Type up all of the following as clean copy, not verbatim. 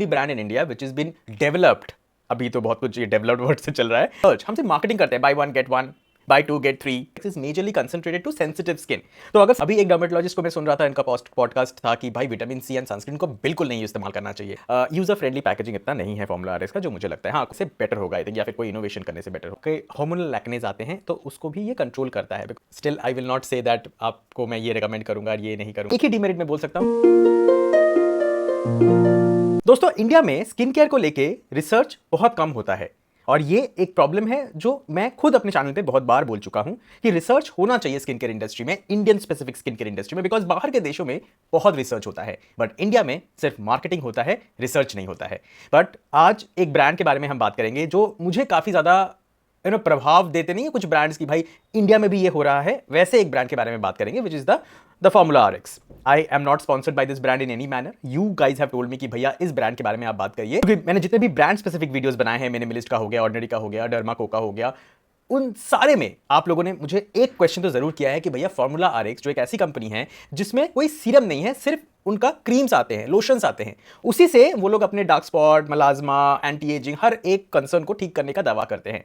Brand in India which is been developed, अभी तो बहुत कुछ ये डेवलप्ड वर्ड से चल रहा है। हम सिर्फ मार्केटिंग करते हैं, buy one get one, buy two get three. It is majorly concentrated to sensitive skin. तो अगर अभी एक डर्मेटोलॉजिस्ट को मैं सुन रहा था, इनका पॉडकास्ट था कि भाई विटामिन सी एंड सनस्क्रीन को बिल्कुल नहीं इस्तेमाल करना चाहिए। यूजर फ्रेंडली पैकेजिंग इतना नहीं है फॉर्मूला आरएक्स का, जो मुझे लगता है हाँ उससे बेटर होगा आई थिंक, या फिर कोई इनोवेशन करने से बेटर होगा। हार्मोनल एक्नेज आते हैं तो उसको भी ये कंट्रोल करता है। Still I will not say that आपको मैं ये रिकमेंड करूंगा, ये नहीं करूंगा। एक ही डिमेरिट में बोल सकता हूं दोस्तों, इंडिया में स्किन केयर को लेके रिसर्च बहुत कम होता है और ये एक प्रॉब्लम है जो मैं खुद अपने चैनल पे बहुत बार बोल चुका हूं कि रिसर्च होना चाहिए स्किन केयर इंडस्ट्री में, Indian specific skin care industry में, बिकॉज बाहर के देशों में बहुत रिसर्च होता है बट इंडिया में सिर्फ मार्केटिंग होता है, रिसर्च नहीं होता है। बट आज एक ब्रांड के बारे में हम बात करेंगे जो मुझे काफी ज्यादा प्रभाव देते नहीं है कुछ ब्रांड्स की, भाई इंडिया में भी ये हो रहा है, वैसे एक ब्रांड के बारे में बात करेंगे विच is the formula RX. I am not sponsored by this brand in any manner, you guys have told me कि भैया इस ब्रांड के बारे में आप बात करिए, क्योंकि मैंने जितने भी ब्रांड स्पेसिफिक वीडियोस बनाए हैं, मिनिमलिस्ट का हो गया, ऑर्डिनरी का हो गया, डर्माको का हो गया, उन सारे में आप लोगों ने मुझे एक क्वेश्चन तो जरूर किया है कि भैया फॉर्मूला आरएक्स जो एक ऐसी कंपनी है जिसमें कोई सीरम नहीं है, सिर्फ उनका क्रीम्स आते हैं, लोशंस आते हैं, उसी से वो लोग अपने dark spot, melasma, anti ageing, हर एक कंसर्न को ठीक करने का दावा करते हैं।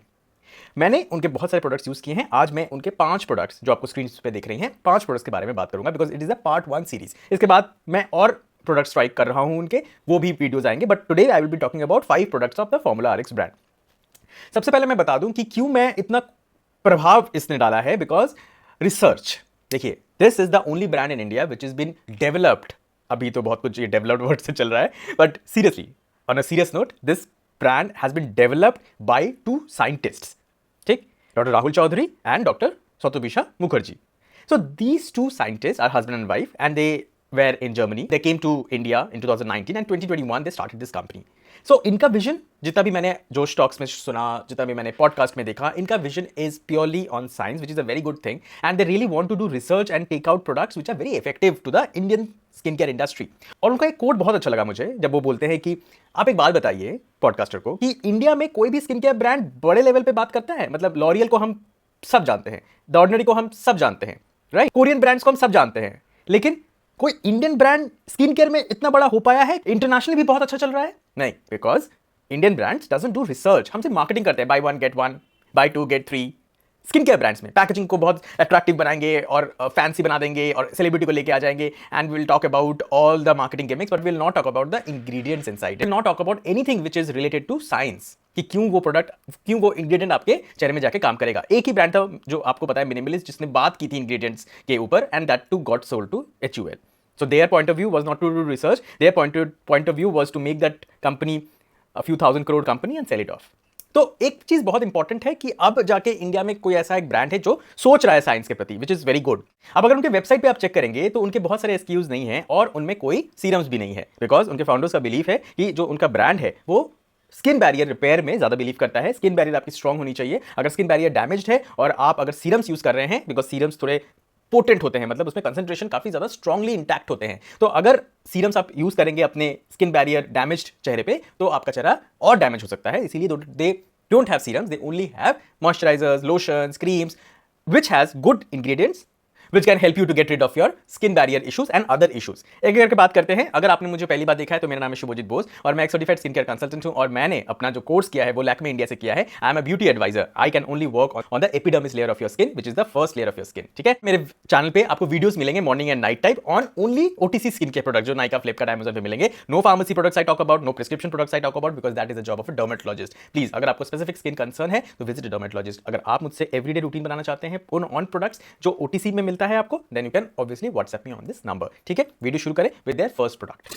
मैंने उनके बहुत सारे प्रोडक्ट्स यूज किए हैं। आज मैं उनके 5 प्रोडक्ट्स जो आपको स्क्रीन पे दिख रही हैं, 5 प्रोडक्ट्स के बारे में बात करूंगा, because it is a part 1 series. इसके बाद मैं और प्रोडक्ट्स ट्राई कर रहा हूं उनके, वो भी वीडियोस आएंगे, but today I will be talking about 5 products of the formula RX brand. सबसे पहले मैं बता दूं कि क्यों मैं इतना प्रभाव इसने डाला है, बिकॉज रिसर्च। देखिए, this is the only brand in India which is been developed, अभी तो बहुत कुछ ये डेवलप्ड वर्ड से चल रहा है, but seriously on a serious note, this brand has been developed by 2 scientists, ठीक, Dr. Rahul Chaudhary and Dr. Satobisha Mukherjee. So these 2 scientists are husband and wife and they were in Germany. They came to India in 2019 and 2021 they started this company. So इनका vision, जितना भी मैंने जोश talks में सुना, जितना भी मैंने पॉडकास्ट में देखा, इनका vision is purely on science, which is a very good thing, and they really want to do research and take out products which are very effective to the Indian skin care industry. और उनका एक coat बहुत अच्छा लगा मुझे, जब वो बोलते हैं कि आप एक बात बताइए पॉडकास्टर को कि इंडिया में कोई भी स्किन केयर ब्रांड बड़े लेवल पे बात करता है, मतलब लॉरियल को हम सब जानते हैं, द ऑर्डिनरी को हम सब जानते हैं, राइट, कोरियन ब्रांड्स को हम सब जानते हैं, लेकिन कोई इंडियन ब्रांड स्किन केयर में इतना बड़ा हो पाया है, इंटरनेशनली भी बहुत अच्छा चल रहा है? नहीं, because Indian brands doesn't do research. हम सिर्फ मार्केटिंग करते हैं, buy one get one, buy two get three. Skin care brands में पैकेजिंग को बहुत अट्रैक्टिव बनाएंगे और फैंसी बना देंगे और सेलिब्रिटी को लेके आ जाएंगे, and will talk about all the marketing gimmicks, but will not talk about the ingredients inside, will not talk about anything which is related to science, कि क्यों वो प्रोडक्ट, क्यों वो इंग्रेडिएंट आपके चेहरे में जाके काम करेगा। एक ही ब्रांड था जो आपको पता है, मिनिमलिस्ट, जिसने बात की थी इंग्रेडिएंट्स के ऊपर, and that too got sold to HUL. So their point of view was not to do research. Their point of view was to make that company a few thousand crore company and sell it off. तो एक चीज बहुत important है कि अब जाके India में कोई ऐसा एक ब्रांड है जो सोच रहा है साइंस के प्रति, विच इज वेरी गुड। अब अगर उनके वेबसाइट पे आप चेक करेंगे तो उनके बहुत सारे SKUs नहीं है और उनमें कोई सीरम्स भी नहीं है, बिकॉज उनके फाउंडर्स का बिलीफ है कि जो उनका ब्रांड है वो स्किन बैरियर रिपेयर में ज्यादा बिलीव करता है। स्किन बैरियर आपकी स्ट्रांग होनी चाहिए। अगर स्किन बैरियर डैमेज्ड है और आप अगर सीरम्स यूज कर रहे हैं, बिकॉज सीरम्स थोड़े पोटेंट होते हैं, मतलब उसमें कंसंट्रेशन काफी ज्यादा स्ट्रांगली इंटैक्ट होते हैं, तो अगर सीरम्स आप यूज करेंगे अपने स्किन बैरियर डैमेज्ड चेहरे पे तो आपका चेहरा और डैमेज हो सकता है। इसीलिए they don't have serums, they only have moisturisers, lotions, creams which has good ingredients which can help you to get rid of your skin barrier issues and other issues. एक करके बात करते हैं। अगर आपने मुझे पहली बार देखा है तो मेरा नाम है शुभजीत बोस और मैं एक सर्टिफाइड स्किन केयर कंसल्टेंट हूं और मैंने अपना जो कोर्स किया है वो लैक्मे इंडिया से किया है। I am a beauty advisor. I can only work on the epidermis layer of your skin which is the first layer of your skin, ठीक है। मेरे चैनल पे आपको वीडियोस मिलेंगे morning and night type on only OTC skin care product, जो Nykaa, Flipkart, Amazon पे मिलेंगे। No pharmacy products I talk about, no prescription products I talk about, because that is a job of a dermatologist. Please, अगर आपको specific skin concern है तो visit a dermatologist. अगर आप मुझसे एवरीडे रूटीन बनाना चाहते हैं ऑन प्रोडक्ट्स जो OTC में मिलता है आपको, then you can obviously WhatsApp me on this number, ठीक है। वीडियो शुरू करें with their first product।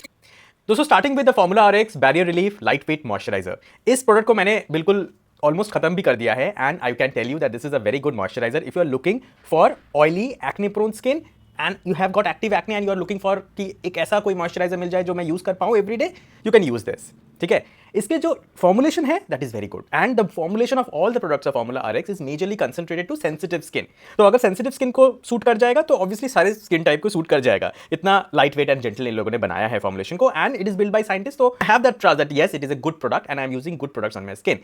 दोस्तों, starting with the formula RX barrier relief light weight moisturiser. इस प्रोडक्ट को मैंने बिल्कुल ऑलमोस्ट खत्म भी कर दिया है and I can tell you that this is a very good moisturiser if you are looking for oily acne prone skin and you have got active acne and you are looking for कि एक ऐसा कोई moisturiser मिल जाए जो मैं use कर पाऊं everyday, you can use this, ठीक है। इसके जो फॉर्मुलेशन है that is very good and the formulation of all the products of formula RX is majorly concentrated to sensitive skin. तो अगर सेंसिटिव स्किन को सूट कर जाएगा तो ऑब्वियसली सारे स्किन टाइप को सूट कर जाएगा। इतना लाइट वेट एंड जेंटल इन लोगों ने बनाया है फॉर्मुलेशन को and it is build by scientist. तो I have that trust that yes it is a good product and I am using good products on my skin.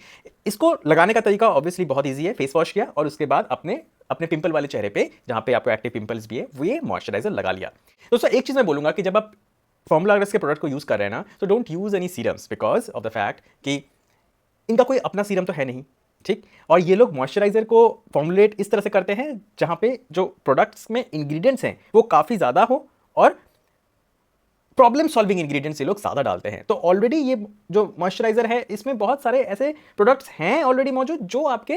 इसको लगाने का तरीका ऑब्वियसली बहुत ईजी है। फेस वॉश किया और उसके बाद अपने पिंपल वाले चेहरे पे जहां पे आपको एक्टिव पिंपल्स भी है वो ये मॉइस्चराइजर लगा लिया। दोस्तों, एक चीज मैं बोलूंगा कि जब आप फॉर्मूला अगर इसके प्रोडक्ट को यूज़ कर रहे हैं ना, तो don't use any serums because of the fact कि इनका कोई अपना सीरम तो है नहीं, ठीक। और ये लोग मॉइस्चराइजर को फॉर्मुलेट इस तरह से करते हैं जहां पे जो प्रोडक्ट्स में इंग्रेडिएंट्स हैं वो काफ़ी ज़्यादा हो और प्रॉब्लम सॉल्विंग इंग्रेडिएंट्स ये लोग ज़्यादा डालते हैं। तो ऑलरेडी ये जो मॉइस्चराइजर है इसमें बहुत सारे ऐसे प्रोडक्ट्स हैं ऑलरेडी मौजूद जो आपके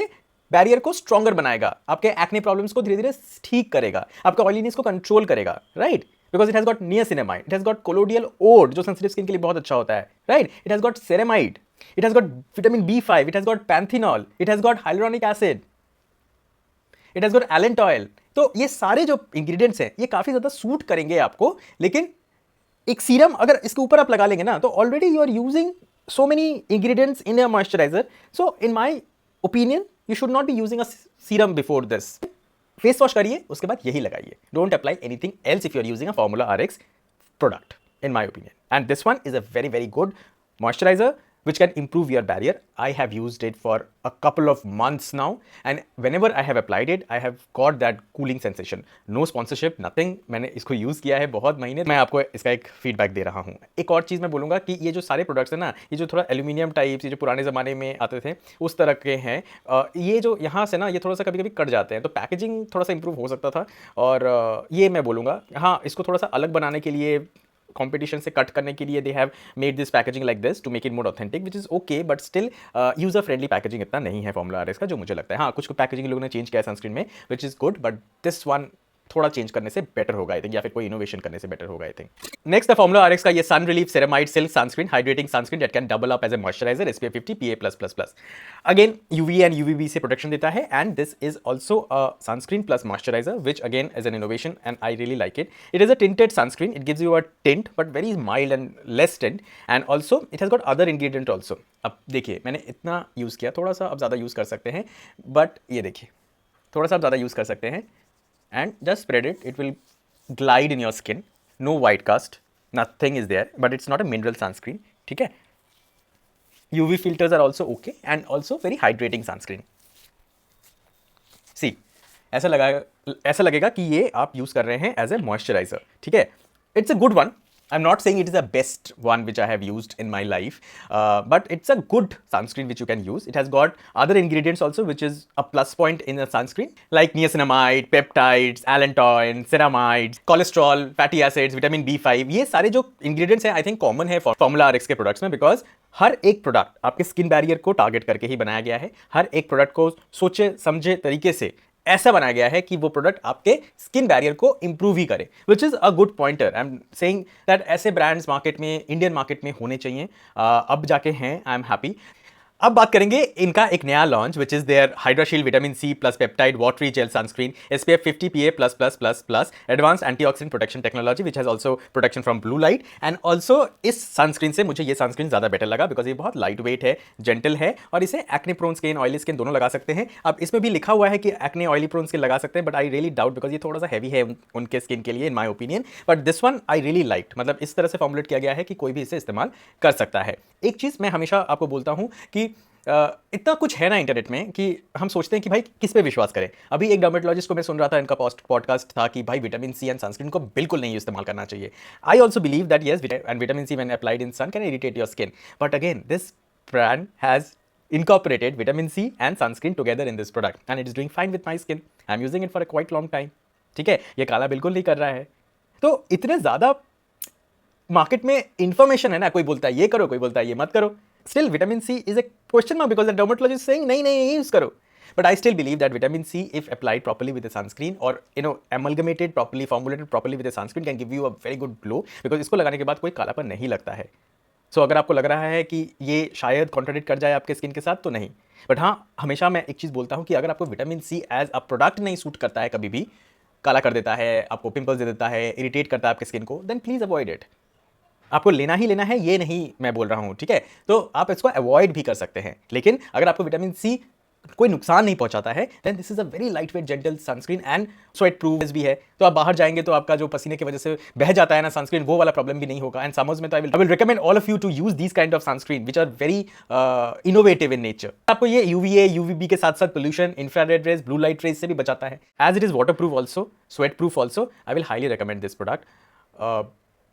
बैरियर को स्ट्रॉन्गर बनाएगा, आपके एक्ने प्रॉब्लम्स को धीरे धीरे ठीक करेगा, आपके ऑयलीनेस को कंट्रोल करेगा, right. Because it has got niacinamide, it has got colloidal oat जो सेंसिटिव स्किन के लिए बहुत अच्छा होता है, right. It has got ceramide, it has got vitamin B5, it has got panthenol, it has got hyaluronic acid, it has got allantoin. तो ये सारे जो इंग्रेडिएंट्स हैं ये काफी ज्यादा सूट करेंगे आपको, लेकिन एक सीरम अगर इसके ऊपर आप लगा लेंगे ना तो already you are using so many ingredients in a moisturiser. So in my opinion you should not be using a serum before this. Face wash करिए, उसके बाद यही लगाइए। Don't apply anything else if you are using a formula RX product in my opinion, and this one is a very very good moisturizer which can improve your barrier. I have used it for a couple of months now and whenever I have applied it I have got that cooling sensation. No sponsorship, nothing. मैंने इसको use किया है बहुत महीने, मैं आपको इसका एक फीडबैक दे रहा हूँ। एक और चीज़ मैं बोलूँगा कि ये जो सारे प्रोडक्ट्स हैं ना, ये जो थोड़ा एल्यूमिनियम टाइप्स, ये जो पुराने ज़माने में आते थे उस तरह के हैं। ये जो यहाँ से ना ये थोड़ा सा कभी कभी कट जाते हैं, तो पैकेजिंग थोड़ा सा इंप्रूव हो सकता था। और ये मैं बोलूँगा हाँ, इसको थोड़ा सा अलग बनाने के लिए, कंपटीशन से कट करने के लिए they have made this packaging like this to make it more authentic which is okay, but still user friendly packaging इतना नहीं है फॉर्मूला RX का जो मुझे लगता है। हाँ, कुछ पैकेजिंग लोगों ने चेंज किया है सनस्क्रीन में which is good, but this one थोड़ा चेंज करने से बेटर होगा आई थिंक, या फिर कोई इनोवेशन करने से बेटर होगा I think. Next the formula RX का ये sun relief ceramide silk sunscreen hydrating sunscreen that can double up as a moisturiser SPF 50 PA+++। Again UV and UVB से प्रोटेक्शन देता है and this is also a sunscreen plus moisturiser which again is an innovation and I really like it. It is a tinted sunscreen, it gives you a tint but very mild and less tint and also it has got other ingredient also। अब देखिए मैंने इतना use किया, थोड़ा सा अब ज़्यादा use कर सकते हैं, बट ये देखिए थोड़ा सा आप ज़्यादा यूज़ कर सकते हैं and just spread it, it will glide in your skin, no white cast, nothing is there, but it's not a mineral sunscreen, ठीक है। UV filters are also okay and also very hydrating sunscreen। See, ऐसा लगेगा कि ये आप use कर रहे हैं एज ए मॉइस्चराइजर, ठीक है। It's a good one, I'm not saying it is the best one which I have used in my life, but it's a good sunscreen which you can use. It has got other ingredients also which is a plus point in a sunscreen like niacinamide, peptides, allantoin, ceramides, cholesterol, fatty acids, vitamin B5। ये सारे जो ingredients हैं I think common है Formula RX के products में, because हर एक product आपके skin barrier को टारगेट करके ही बनाया गया है। हर एक प्रोडक्ट को सोचे समझे तरीके से ऐसा बनाया गया है कि वो प्रोडक्ट आपके स्किन बैरियर को इंप्रूव ही करे, which is a good pointer. I am saying that ऐसे ब्रांड्स मार्केट में, इंडियन मार्केट में होने चाहिए। अब जाके हैं, आई एम हैप्पी। अब बात करेंगे इनका एक नया launch which is their Hydrashield vitamin C plus peptide watery gel sunscreen SPF 50 PA++++ advance antioxidant protection technology which has also protection from blue light. And also इस सनस्क्रीन से मुझे ये सनस्क्रीन ज़्यादा बेटर लगा बिकॉज ये बहुत light weight है, gentle है और इसे acne prone skin, oily skin दोनों लगा सकते हैं। अब इसमें भी लिखा हुआ है कि एक्ने ऑयली प्रोन स्किन लगा सकते हैं, but I really doubt because ये थोड़ा सा हैवी है उनके स्किन के लिए in my opinion. But this one I really like, मतलब इस तरह से फॉर्मुलेट किया गया है कि कोई भी इसे इस्तेमाल कर सकता है। एक चीज़ मैं हमेशा आपको बोलता हूँ कि इतना कुछ है ना इंटरनेट में कि हम सोचते हैं कि भाई किस पे विश्वास करें। अभी एक डर्मेटोलॉजिस्ट को मैं सुन रहा था, इनका पॉडकास्ट था कि भाई विटामिन C एंड सनस्क्रीन को बिल्कुल नहीं इस्तेमाल करना चाहिए। I also believe that yes, and vitamin C when applied in sun can irritate your skin, but again this brand has incorporated vitamin C and sunscreen together in this product and it is doing fine with my skin. I'm using it for a quite long time. ठीक है, ये काला बिल्कुल नहीं कर रहा है। तो इतने ज़्यादा मार्केट में इंफॉर्मेशन है ना, कोई बोलता है ये करो, कोई बोलता है ये मत करो। Still vitamin C is a question mark because the dermatologist is saying नहीं use करो। But I still believe that vitamin C, if applied properly with a sunscreen or amalgamated properly, formulated properly with a sunscreen, can give you a very good glow because इसको लगाने के बाद कोई कालापन नहीं लगता है। सो अगर आपको लग रहा है कि ये शायद कॉन्ट्राडिक्ट कर जाए आपके स्किन के साथ, तो नहीं। बट हाँ, हमेशा मैं एक चीज़ बोलता हूँ कि अगर आपको vitamin C as a product नहीं सूट करता है, कभी भी काला कर देता है, आपको पिंपल्स दे देता है, इरिटेट करता है आपके स्किन को, देन प्लीज़ अवॉइड इट। आपको लेना ही लेना है, ये नहीं मैं बोल रहा हूँ, ठीक है। तो आप इसको अवॉइड भी कर सकते हैं, लेकिन अगर आपको विटामिन C कोई नुकसान नहीं पहुंचाता है, then this is a very light weight gentle sunscreen and sweat proof भी है। तो आप बाहर जाएंगे तो आपका जो पसीने की वजह से बह जाता है ना सनस्क्रीन, वो वाला प्रॉब्लम भी नहीं होगा। एंड समर्स में तो I will recommend all of you to use this kind of sunscreen which are very innovative in nature. आपको ये UVA UVB के साथ साथ pollution, infrared rays, blue light rays से भी बचाता है। As it is water proof also, sweat proof also, I will highly recommend this product.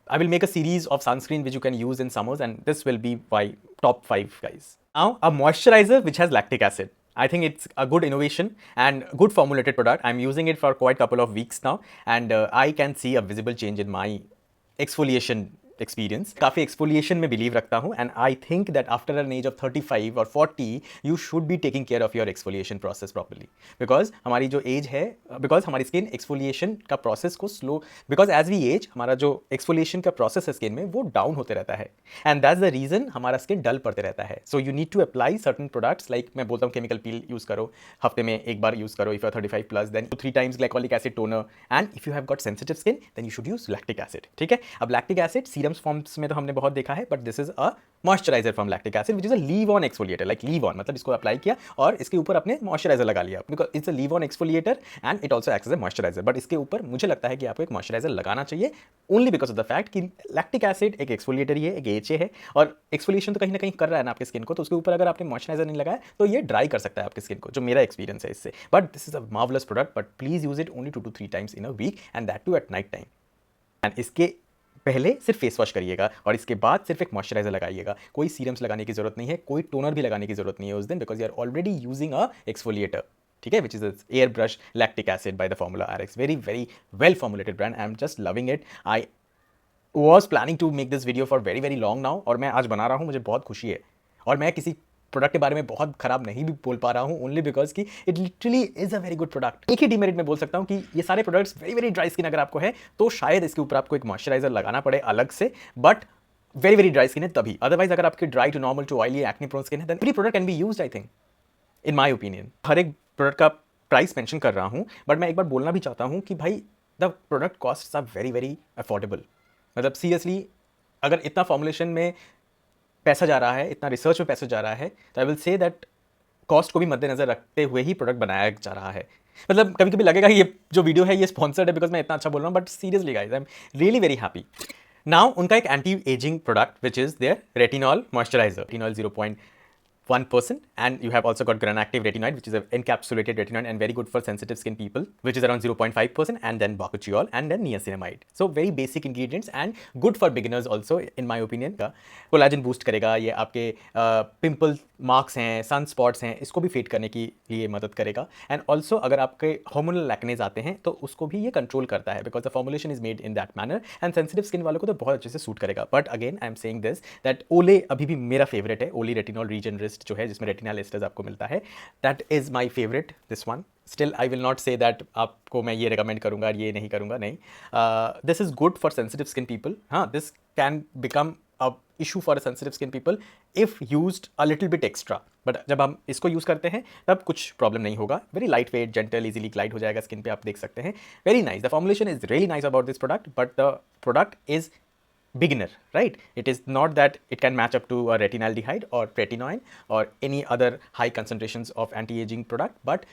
I will make a series of sunscreen which you can use in summers, and this will be my top 5, guys. Now, a moisturizer which has lactic acid. I think it's a good innovation and good formulated product. I'm using it for quite a couple of weeks now, and I can see a visible change in my exfoliation experience. काफ़ी exfoliation में believe रखता हूँ, and I think that after an age of 35 और 40 you should be taking care of your exfoliation process properly, because हमारी जो age है, because हमारी skin exfoliation का प्रोसेस को slow, because as we age हमारा जो एक्सफोलिएशन का प्रोसेस है स्किन में वो डाउन होते रहता है, एंड दैट्स द रीजन हमारा स्किन डल पड़ते रहता है. So you need to apply certain products, like मैं बोलता हूँ केमिकल पील यूज़ करो, हफ्ते में एक बार यूज़ करो if you are 35 plus, then 3 times glycolic acid toner, and if you have got sensitive skin then you should use lactic acid. ठीक है, अब लैक्टिक एसिड सीरम्स फॉर्म्स में तो हमने बहुत देखा है, but this is a moisturiser from lactic acid which is a leave on exfoliator. Like leave on मतलब इसको अप्लाई किया और इसके ऊपर अपने मॉइस्चराइजर लगा लिया, because it's a leave on exfoliator and it also acts as a moisturiser. But इसके ऊपर मुझे लगता है कि आपको एक मॉइस्चराइजर लगाना चाहिए, only because of the fact कि लैक्टिक एसिड एक एक्सफोलिएटर ही है, एक एचए है, और एक्सफोलिएशन तो कहीं ना कहीं कर रहा है ना आपके स्किन को, तो उसके ऊपर अगर आपने मॉइस्चराइजर नहीं लगाया तो ये ड्राई कर सकता है आपकी स्किन को, जो मेरा एक्सपीरियंस है इससे. But this is a marvellous product, but please use it only 2 to 3 times in a week, and that too at night time. And इसके पहले सिर्फ फेस वॉश करिएगा और इसके बाद सिर्फ एक मॉइस्चराइजर लगाइएगा. कोई सीरम्स लगाने की जरूरत नहीं है, कोई टोनर भी लगाने की जरूरत नहीं है उस दिन, because you are already using a exfoliator. ठीक है, which is air brush lactic acid by the formula RX. Very very well formulated brand. I am just loving it. I was planning to make this video for very very long now, और मैं आज बना रहा हूँ, मुझे बहुत खुशी है. और मैं किसी प्रोडक्ट के बारे में बहुत खराब नहीं भी बोल पा रहा हूँ, ओनली बिकॉज कि it literally is a very good product. एक ही डिमेरिट में बोल सकता हूँ कि ये सारे products very very dry skin अगर आपको है तो शायद इसके ऊपर आपको एक मॉइस्चराइजर लगाना पड़े अलग से, but very very dry skin है तभी. अदरवाइज अगर आपकी dry to normal to oily acne prone skin है, then every product can be used, I think, in my opinion. हर एक प्रोडक्ट का प्राइस मेंशन कर रहा हूँ, बट मैं एक बार बोलना भी चाहता हूँ कि भाई the product cost are very very affordable. मतलब सीरियसली अगर इतना फॉर्मुलेशन में पैसा जा रहा है, इतना रिसर्च में पैसा जा रहा है, तो I will say that cost को भी मद्देनजर रखते हुए ही प्रोडक्ट बनाया जा रहा है. मतलब कभी कभी लगेगा ये जो वीडियो है ये स्पॉन्सर्ड है बिकॉज मैं इतना अच्छा बोल रहा हूँ, but seriously guys I am really very happy. Now उनका एक anti ageing product which is their retinol moisturiser. Retinol 0.1%, and you have also got Granactive retinoid, which is an encapsulated retinoid and very good for sensitive skin people, which is around 0.5%, and then bakuchiol and then niacinamide. So very basic ingredients and good for beginners also in my opinion. Collagen boost करेगा, ये आपके pimple marks हैं, sun spots हैं, इसको भी fade करने के लिए मदद करेगा. एंड ऑल्सो अगर आपके हार्मोनल एक्नेज आते हैं तो उसको भी ये कंट्रोल करता है, because the formulation is made in that manner, and sensitive skin वालों को तो बहुत अच्छे से सूट करेगा. But again I am saying this that ओले अभी भी मेरा फेवरेट है. ओली रेटिनॉल रीजनरिस्ट जो है, जिसमें रेटिनल एस्टर्स आपको मिलता है, that is my favourite. This one still I will not say that आपको मैं ये रिकमेंड करूंगा, ये नहीं करूंगा, नहीं. This is good for sensitive skin people. हाँ, this can become a issue for sensitive skin people if used a little bit extra, but जब हम इसको यूज़ करते हैं तब कुछ प्रॉब्लम नहीं होगा. Very light weight, gentle, easily glide हो जाएगा स्किन पे, आप देख सकते हैं. Very nice. The formulation is really nice about this product, but the product is beginner, right? It is not that it can match up to a retinaldehyde or tretinoin or any other high concentrations of anti-aging product, but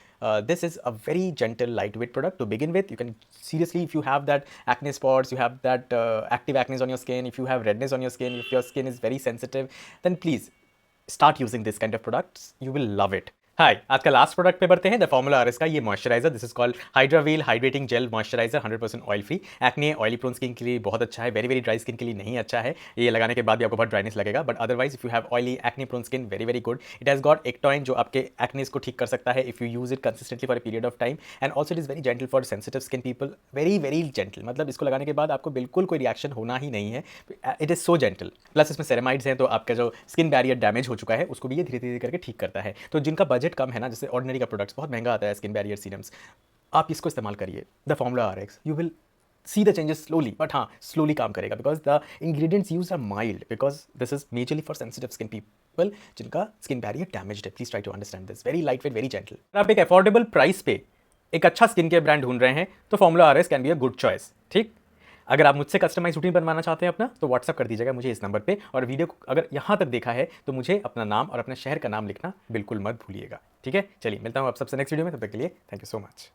this is a very gentle lightweight product to begin with. You can seriously, if you have that acne spots, you have that active acne on your skin, if you have redness on your skin, if your skin is very sensitive, then please start using this kind of products. You will love it. हाय, आज का last product पे बढ़ते हैं. The formula RX का ये moisturiser, this is called Hydraveil hydrating gel moisturiser, 100% oil free. Acne oily prone skin के लिए बहुत अच्छा है, वेरी वेरी ड्राई स्किन के लिए नहीं अच्छा है. ये लगाने के बाद भी आपको बहुत ड्राइनेस लगेगा, but otherwise if you have oily acne prone skin, very very good. It has got ectoin जो आपके एक्नेस को ठीक कर सकता है if you use it consistently for a period of time, and also it is very gentle for sensitive skin people. Very very gentle, मतलब इसको लगाने के बाद आपको बिल्कुल कोई रिएक्शन होना ही नहीं है. It is so gentle. Plus इसमें सेरेमाइड्स हैं, तो आपका जो स्किन बैरियर डैमेज हो चुका है उसको भी ये धीरे धीरे करके ठीक करता है. तो जिनका बजट कम है ना, जैसे ऑर्डिनरी का प्रोडक्ट्स बहुत महंगा आता है स्किन बैरियर सीरम्स, आप इसको इस्तेमाल करिए. The formula RX, you will see the changes slowly, but हाँ slowly काम करेगा, because the ingredients used are mild, because this is majorly for sensitive skin people जिनका skin barrier damaged है. Please try to understand this. Very lightweight, very gentle. अगर आप एक affordable price पे एक अच्छा स्किन केयर ब्रांड ढूंढ रहे हैं तो formula RX can be a good choice. ठीक, अगर आप मुझसे कस्टमाइज रूटीन बनवाना चाहते हैं अपना, तो व्हाट्सअप कर दीजिएगा मुझे इस नंबर पे. और वीडियो को अगर यहाँ तक देखा है तो मुझे अपना नाम और अपने शहर का नाम लिखना बिल्कुल मत भूलिएगा. ठीक है, चलिए मिलता हूँ आप सबसे नेक्स्ट वीडियो में. तब तक के लिए थैंक यू सो मच.